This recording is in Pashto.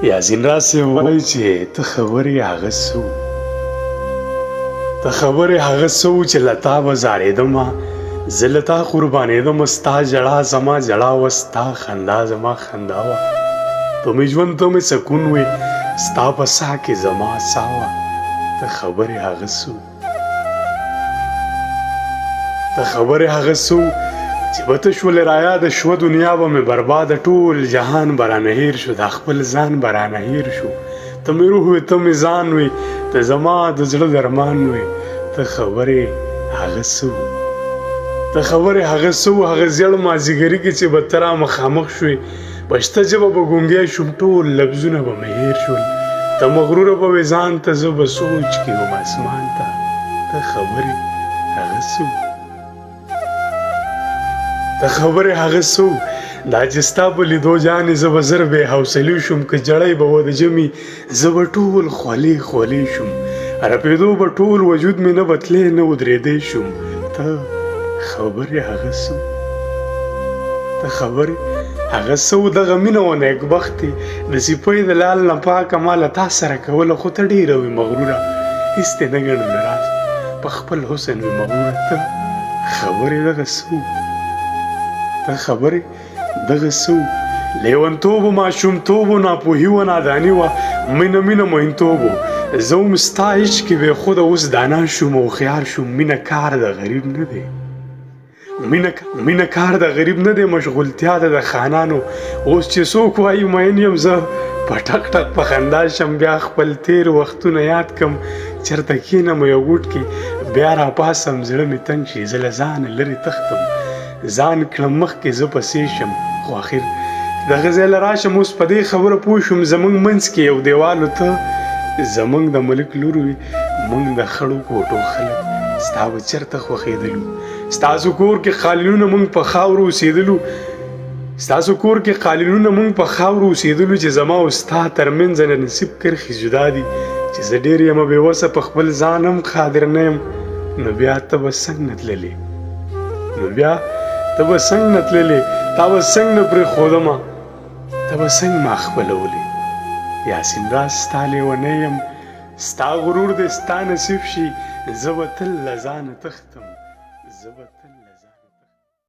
یاسین راسې وایي چې ته خبرې هغه څه وو ته خبرې هغه څه وو چې له تا به زارېدمه زه له تا قربانېدم ستا ژړا زما ژړا وه ستا خندا زما خندا وه ته مې ژوند ته مې سکون وې ستا په ساه کې زما ساه وه ته خبرې هغه څه وو ته خبرې هغه څه وو چې به ته شولې رایاده شوه دنیا به مې برباده ټول جهان به رانه هېر شو دا خپل ځان به رانه هېر شو ته مې روح وې ته مې ځان وې ته زما د زړه درمان وې ته خبرې هغه څه وو ته خبرې هغه څه وو هغه زیړ مازدیګري کې چې به ته را مخامخ شوې په شته ژبه به ګونګی شوم ټول لفظونه به مې هېر شول ته مغروره به وې ځان ته زه به سوچ کې وم اسمان ته ته خبرې هغه څه وو ته خبرې هغه څه وو دا چې ستا په لیدو جانې زه به زر بې حوصلې شوم که جړی به وه د ژمي زه به ټول خولې خولې شوم رپېدو به ټول وجود مې نه بتلی نه ودرېدی شوم ته خبرې هغه څه وو ته خبرې هغه څه وو دغه مینه وه نیکبختې د سپۍ د لال نه پاکه ما له تا سره کوله خو ته ډېره وې مغروره هېڅ دې نه ګڼم د راز په خپل حسن وې مغروره ته خبرې دغه څه وو ته خبرې دغه څه وو لیونتوب و ماشومتوب و ناپوهي و ناداني وه مینه مینه مهینتوب و زه هم ستا عشق کې بېخوده اوس دانا شوم او هوښیار شوم مینه کار د غریب نه دی مینه کار د غریب نه دی مشغولتیا ده د خانانو اوس چې څوک وایي مین یم زه په ټک ټک په خندا شم بیا خپل تیر وختونه یاد کم چېرته کښېنم یو ګوټ کې بیا راپاسم زړه مې تنګ شي زه له ځانه لرې تښتم ځان کړم مخکې زه پسې شم خو اخر دغه ځای له راشم اوس په دې خبره پوه شوم زموږ منځ کې یو دیوالو ته زموږ د ملک لور وي موږ د خړو کوټو خلک ستا به چېرته خوښېدلو ستاسو کور کې قالینونه موږ په خاورو اوسېدلو ستاسو کور کې قالینونه موږ په خاورو اوسېدلو چې زما او ستا ترمنځ نه نصیب کرښې جدا دي چې زه ډېر یمه بېوسه په خپل ځان هم قادر نه یم نو بیا ته به څنګ نه تللې نو بیا ته به څنګ نه تللې تا به څنګ نه پرېښودمه ته به څنګ ما خپلولې یاسین راز ستا لیونی یم ستا غرور دې ستا نصیب شي زه به تل له ځانه تښتم زه به